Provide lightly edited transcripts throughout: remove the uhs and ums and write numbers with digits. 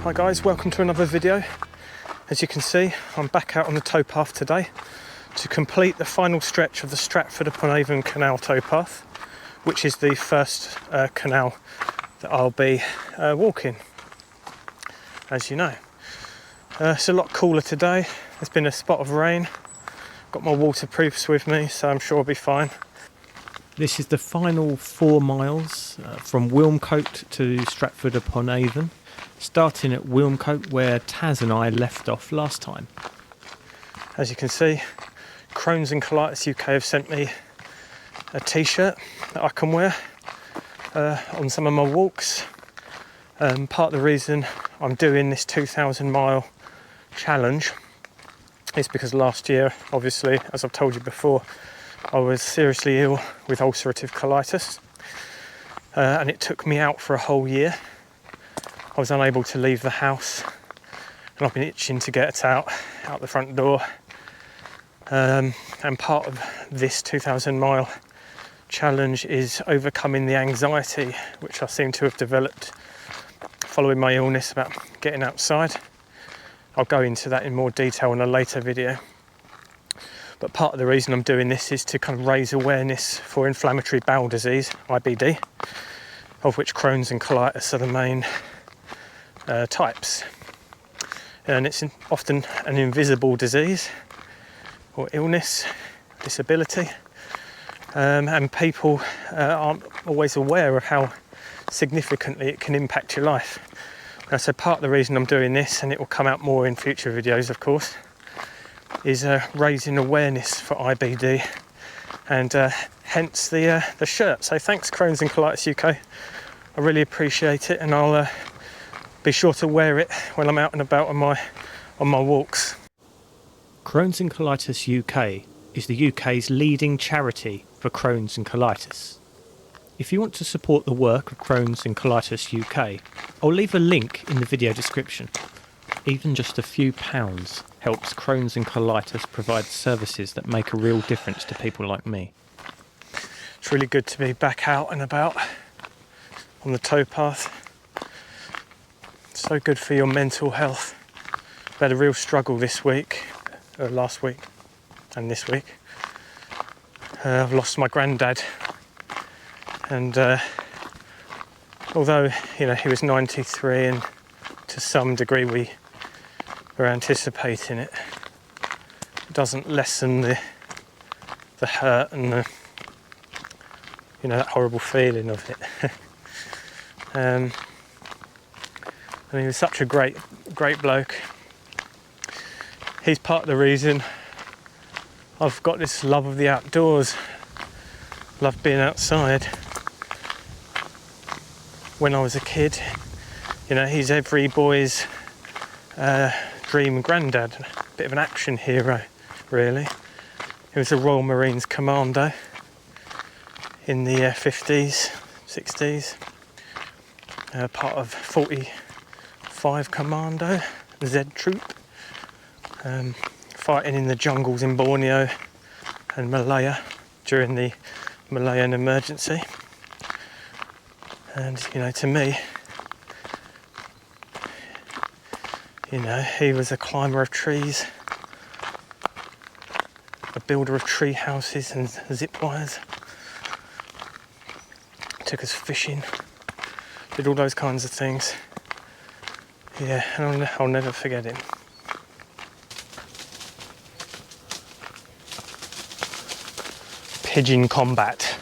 Hi guys, welcome to another video. As you can see, I'm back out on the towpath today to complete the final stretch of the Stratford-upon-Avon Canal Towpath, which is the first canal that I'll be walking, as you know. It's a lot cooler today. There's been a spot of rain. Got my waterproofs with me, so I'm sure I'll be fine. This is the final 4 miles from Wilmcote to Stratford-upon-Avon, starting at Wilmcote where Taz and I left off last time. As you can see, Crohn's and Colitis UK have sent me a t-shirt that I can wear on some of my walks. Part of the reason I'm doing this 2,000 mile challenge is because last year, obviously, as I've told you before, I was seriously ill with ulcerative colitis, and it took me out for a whole year. I was unable to leave the house, and I've been itching to get out the front door. And part of this 2,000 mile challenge is overcoming the anxiety which I seem to have developed following my illness about getting outside. I'll go into that in more detail in a later video. But part of the reason I'm doing this is to kind of raise awareness for inflammatory bowel disease, IBD, of which Crohn's and colitis are the main types. And it's often an invisible disease or illness, disability, and people aren't always aware of how significantly it can impact your life. So part of the reason I'm doing this, and it will come out more in future videos of course, is raising awareness for IBD, and hence the shirt. So thanks Crohn's and Colitis UK, I really appreciate it, and I'll be sure to wear it when I'm out and about on my walks. Crohn's and Colitis UK is the UK's leading charity for Crohn's and Colitis. If you want to support the work of Crohn's and Colitis UK, I'll leave a link in the video description. Even just a few pounds helps Crohn's and Colitis provide services that make a real difference to people like me. It's really good to be back out and about on the towpath. So good for your mental health. I've had a real struggle this week, last week and this week. I've lost my granddad, and although he was 93 and to some degree we were anticipating it, it doesn't lessen the hurt and the that horrible feeling of it. And he was such a great bloke. He's part of the reason I've got this love of the outdoors, love being outside. When I was a kid, he's every boy's dream granddad, a bit of an action hero, really. He was a Royal Marines commando in the 50s, 60s, part of 45 Commando, Z Troop, fighting in the jungles in Borneo and Malaya during the Malayan emergency. And to me, he was a climber of trees, a builder of tree houses and zip wires, took us fishing, did all those kinds of things. Yeah, and I'll never forget him. Pigeon combat.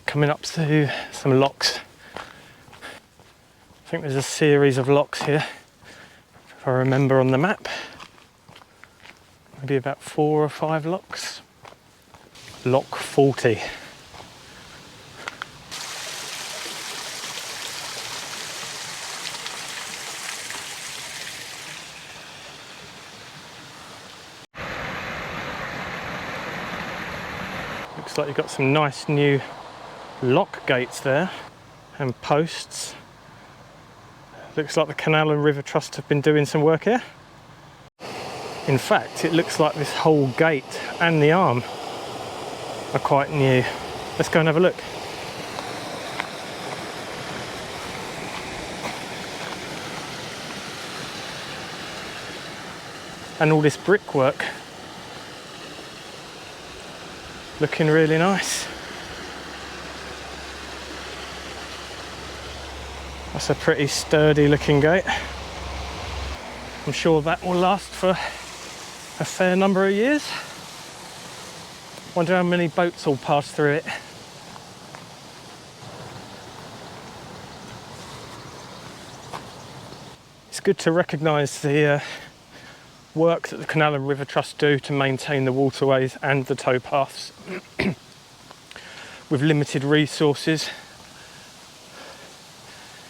Coming up to some locks. I think there's a series of locks here, if I remember on the map. Maybe about 4 or 5 locks. Lock 40. Looks like you've got some nice new lock gates there and posts. Looks like the Canal and River Trust have been doing some work here. In fact, it looks like this whole gate and the arm are quite new. Let's go and have a look. And all this brickwork looking really nice. That's a pretty sturdy looking gate. I'm sure that will last for a fair number of years. Wonder how many boats will pass through it. It's good to recognise the work that the Canal and River Trust do to maintain the waterways and the towpaths. With limited resources,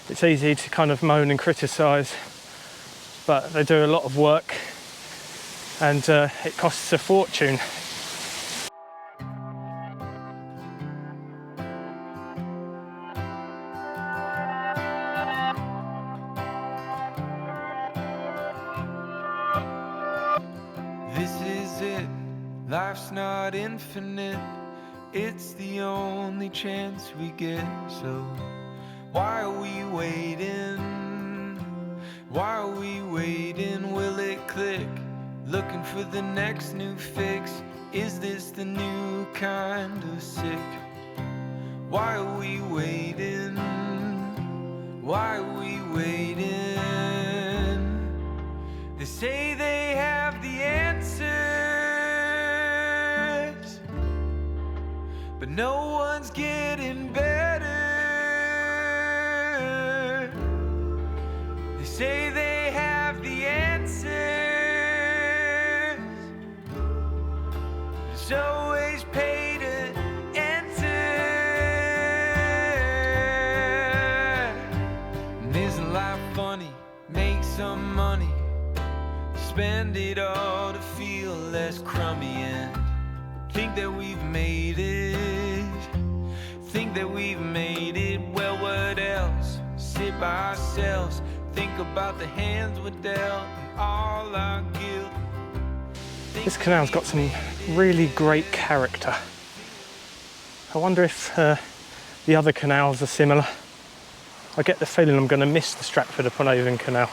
it's easy to kind of moan and criticise, but they do a lot of work and it costs a fortune. This is it, life's not infinite, it's the only chance we get, so why are we waiting? Why are we waiting? Will it click? Looking for the next new fix. Is this the new kind of sick? Why are we waiting? Why are we waiting? They say they have the answers, but no one's getting better. They say they have the answers, it's always pay to enter. And isn't life funny? Make some money, spend it all to feel less crummy, and think that we've made it. Think that we've made it. Well, what else? Sit by ourselves, think about the hands we're dealt and all our guilt. This canal's got some really great character. I wonder if the other canals are similar. I get the feeling I'm going to miss the Stratford-upon-Avon Canal.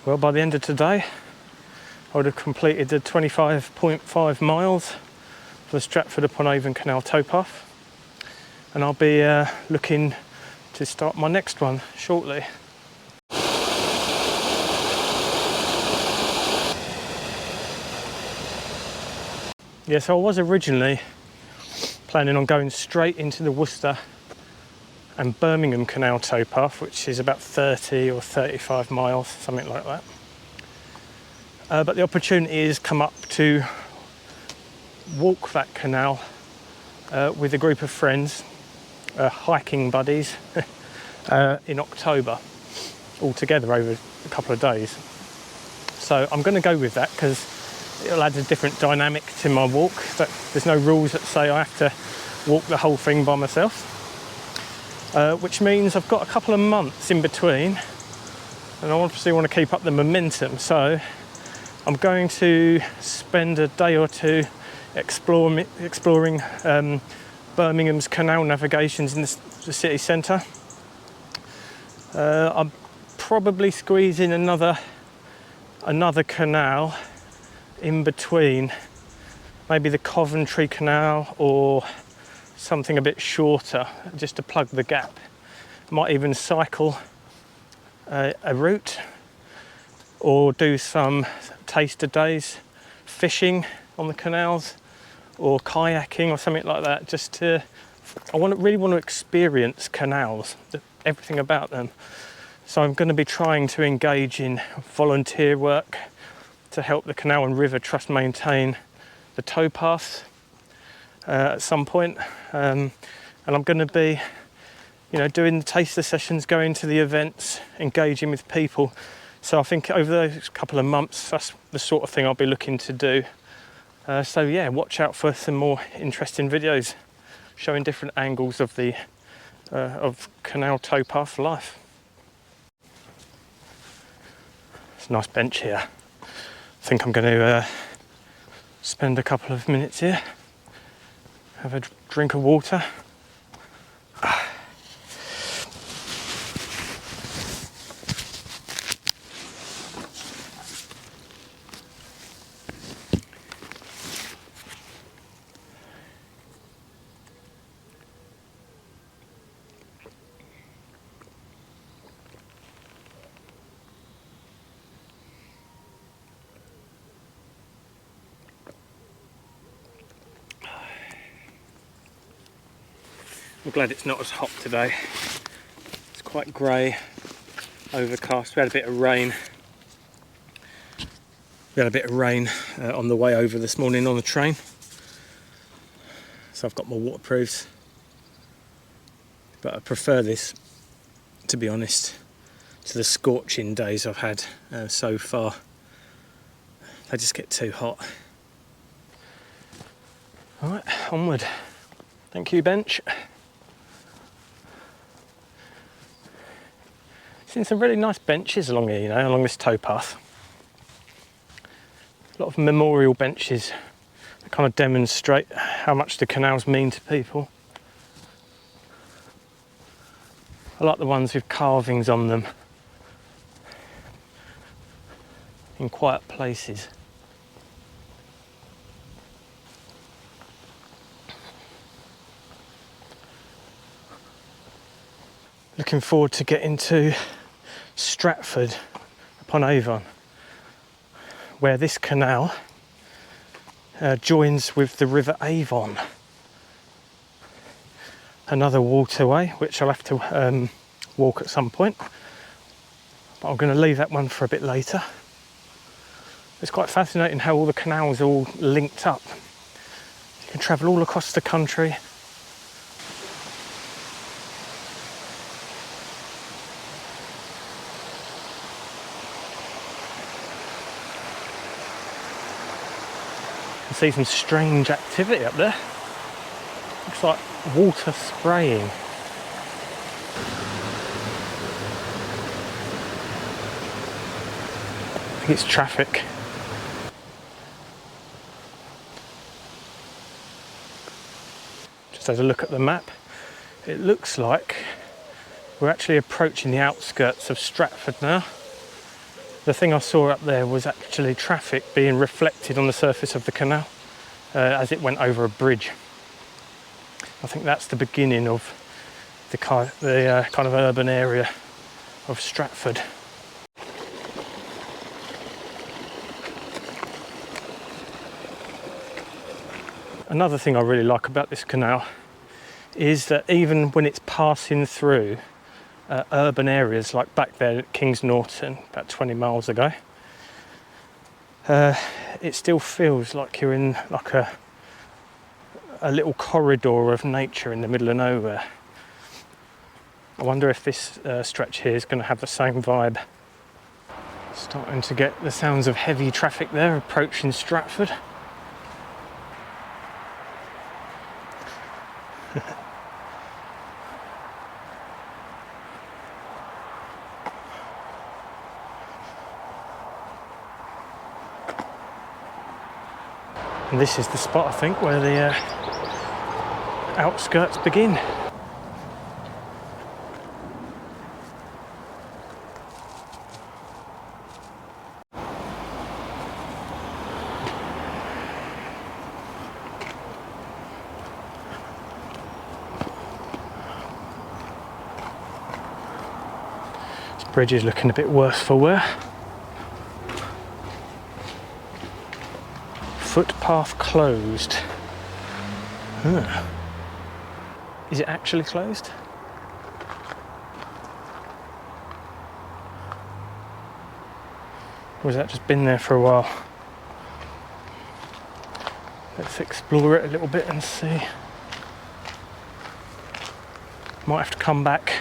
Well, by the end of today, I would have completed the 25.5 miles for the Stratford-upon-Avon Canal Towpath, and I'll be looking to start my next one shortly. Yeah, so I was originally planning on going straight into the Worcester and Birmingham Canal Towpath, which is about 30 or 35 miles, something like that. But the opportunity has come up to walk that canal with a group of friends, hiking buddies, in October, all together over a couple of days. So I'm going to go with that because it'll add a different dynamic to my walk. But there's no rules that say I have to walk the whole thing by myself. Which means I've got a couple of months in between, and I obviously want to keep up the momentum, so I'm going to spend a day or two exploring Birmingham's canal navigations in the city centre. I'll probably squeeze in another canal in between, maybe the Coventry Canal or something a bit shorter, just to plug the gap. Might even cycle a route or do some taster days fishing on the canals or kayaking or something like that. Just to, really want to experience canals, everything about them. So I'm going to be trying to engage in volunteer work to help the Canal and River Trust maintain the towpaths at some point, and I'm going to be, doing the taster sessions, going to the events, engaging with people. So I think over those couple of months, that's the sort of thing I'll be looking to do. So yeah, watch out for some more interesting videos. showing different angles of the of canal towpath life. It's a nice bench here. I think I'm going to spend a couple of minutes here, have a drink of water. I'm glad it's not as hot today. It's quite grey, overcast. We had a bit of rain. On the way over this morning on the train. So I've got my waterproofs. But I prefer this, to be honest, to the scorching days I've had so far. They just get too hot. Alright, onward. Thank you, bench. Seen some really nice benches along here, you know, along this towpath. A lot of memorial benches that kind of demonstrate how much the canals mean to people. I like the ones with carvings on them in quiet places. Looking forward to getting to Stratford-upon-Avon, where this canal joins with the River Avon, another waterway which I'll have to walk at some point, but I'm going to leave that one for a bit later. It's quite fascinating how all the canals are all linked up. You can travel all across the country. See some strange activity up there. Looks like water spraying. I think it's traffic. Just as a look at the map, it looks like we're actually approaching the outskirts of Stratford now. The thing I saw up there was actually traffic being reflected on the surface of the canal as it went over a bridge. I think that's the beginning of the kind of urban area of Stratford. Another thing I really like about this canal is that even when it's passing through urban areas, like back there at Kings Norton about 20 miles ago, it still feels like you're in like a little corridor of nature in the middle of nowhere. I wonder if this stretch here is going to have the same vibe. Starting to get the sounds of heavy traffic there approaching Stratford. And this is the spot, I think, where the outskirts begin. This bridge is looking a bit worse for wear. Footpath closed. Huh. Is it actually closed? Or has that just been there for a while? Let's explore it a little bit and see. Might have to come back.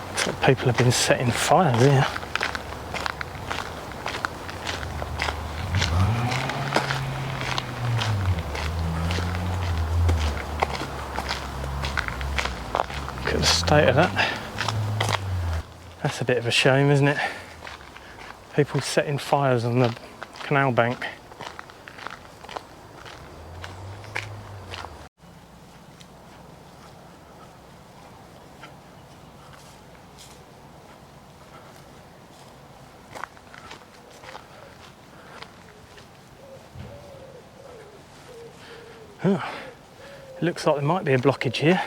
Looks like people have been setting fires here. Look at the state of that. That's a bit of a shame, isn't it? People setting fires on the canal bank. Oh, it looks like there might be a blockage here.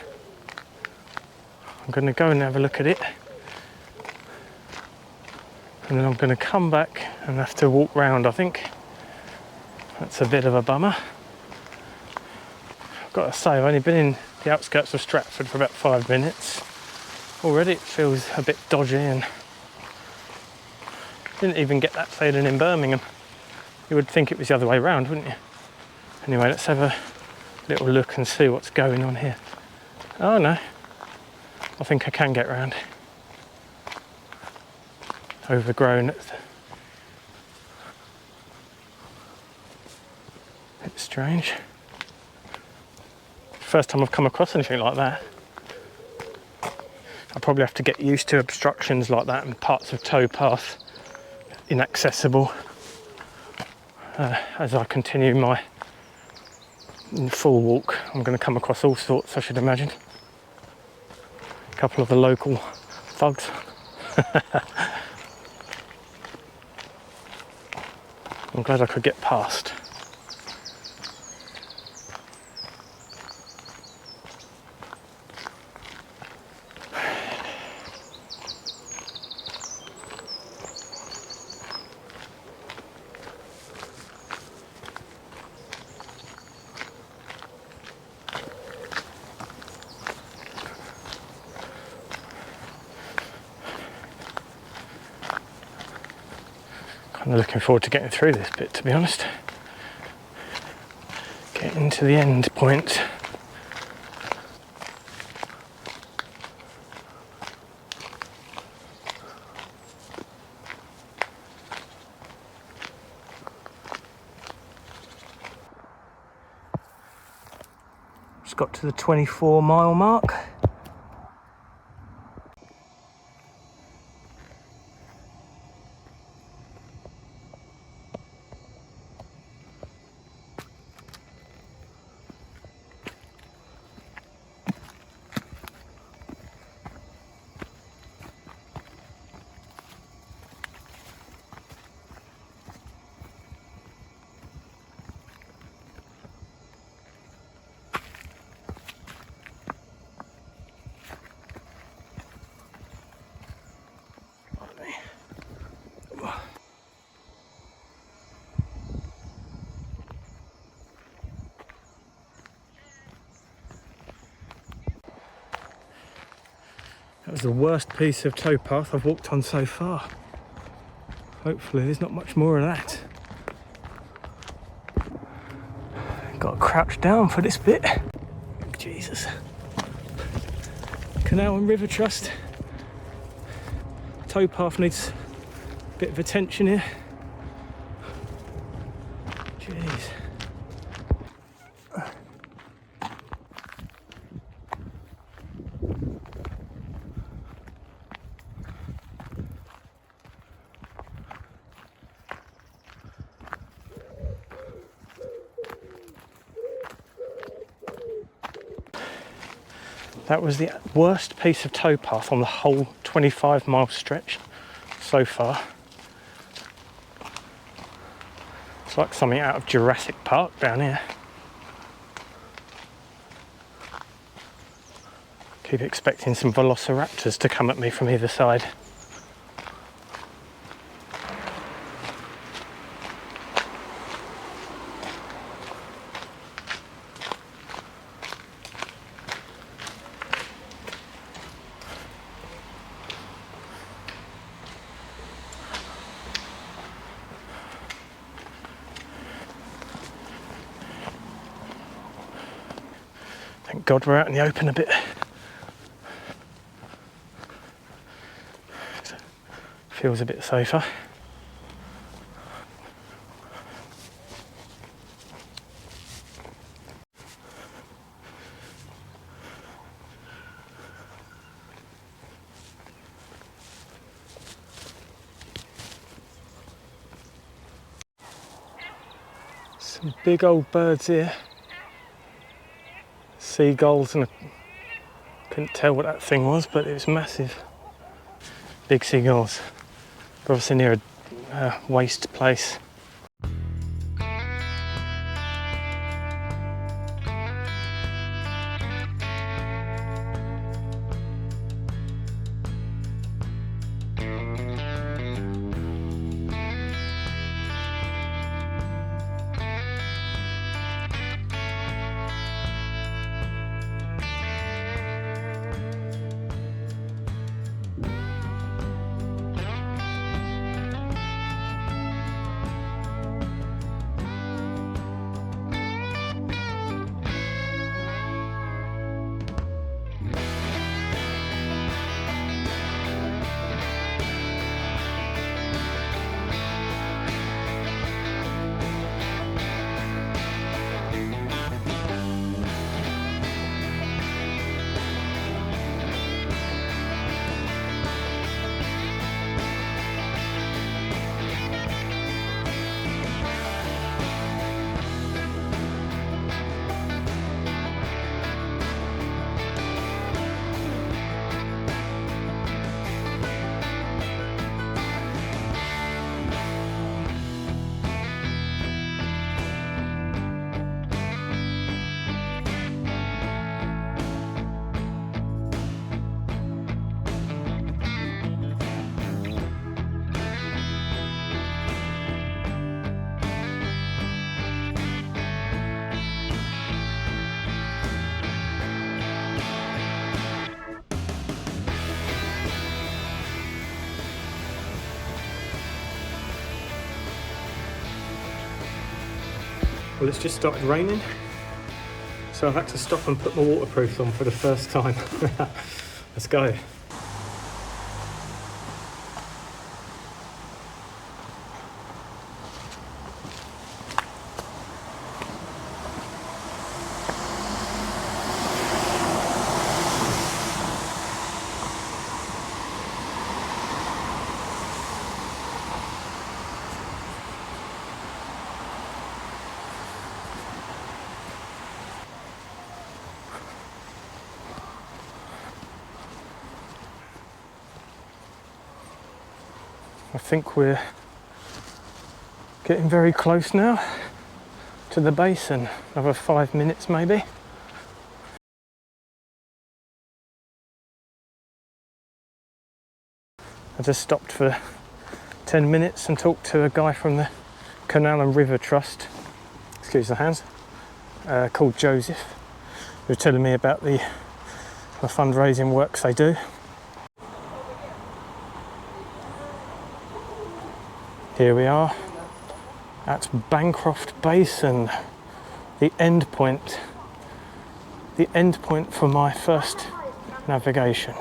I'm going to go and have a look at it. And then I'm going to come back and have to walk round, I think. That's a bit of a bummer. I've got to say, I've only been in the outskirts of Stratford for about 5 minutes. Already it feels a bit dodgy, and didn't even get that feeling in Birmingham. You would think it was the other way around, wouldn't you? Anyway, let's have a little look and see what's going on here. Oh no, I think I can get round. Overgrown. It's strange. First time I've come across anything like that. I'll probably have to get used to obstructions like that and parts of towpath inaccessible as I continue my full walk. I'm going to come across all sorts, I should imagine. A couple of the local thugs. I'm glad I could get past. Kind of looking forward to getting through this bit, to be honest. Getting to the end point. Just got to the 24-mile mark. That was the worst piece of towpath I've walked on so far. Hopefully there's not much more of that. Got to crouch down for this bit. Jesus. Canal and River Trust. Towpath needs a bit of attention here. Jeez. That was the worst piece of towpath on the whole 25-mile stretch so far. It's like something out of Jurassic Park down here. Keep expecting some velociraptors to come at me from either side. Thank God we're out in the open a bit. Feels a bit safer. Some big old birds here. Seagulls, and I couldn't tell what that thing was, but it was massive. Big seagulls. We're obviously near a waste place. Well, it's just started raining, so I've had to stop and put my waterproofs on for the first time. Let's go. I think we're getting very close now to the basin. Another 5 minutes maybe. I just stopped for 10 minutes and talked to a guy from the Canal and River Trust, excuse the hands, called Joseph, who was telling me about the fundraising works they do. Here we are at Bancroft Basin, the end point for my first navigation.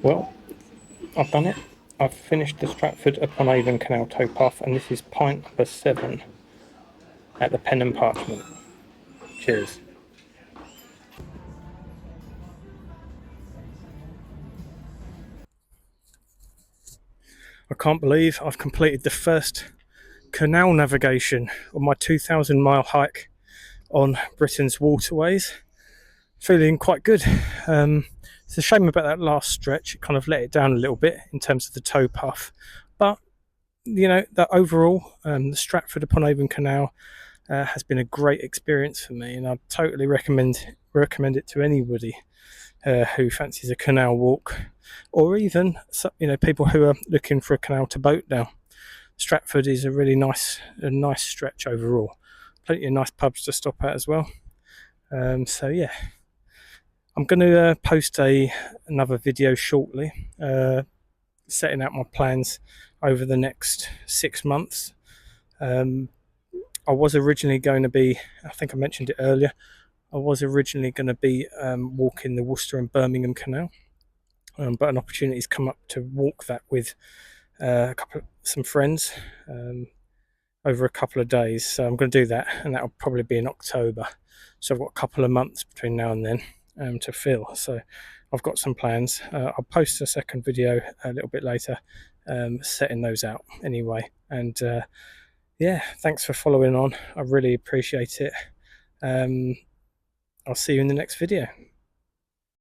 Well, I've done it. I've finished the Stratford-upon-Avon Canal Towpath, and this is pint number 7 at the Pen and Parchment. Cheers. I can't believe I've completed the first canal navigation on my 2,000-mile hike on Britain's waterways. Feeling quite good. It's a shame about that last stretch. It kind of let it down a little bit in terms of the towpath, but you know that overall, the Stratford-upon-Avon Canal has been a great experience for me, and I'd totally recommend it to anybody who fancies a canal walk, or even people who are looking for a canal to boat down. Stratford is a really nice stretch overall. Plenty of nice pubs to stop at as well. So yeah, I'm going to post another video shortly, setting out my plans over the next 6 months. I was originally going to be, I think I mentioned it earlier, I was originally going to be walking the Worcester and Birmingham Canal, but an opportunity's come up to walk that with some friends over a couple of days. So I'm going to do that, and that'll probably be in October. So I've got a couple of months between now and then to fill. So I've got some plans. I'll post a second video a little bit later, setting those out anyway. And yeah, thanks for following on. I really appreciate it. I'll see you in the next video.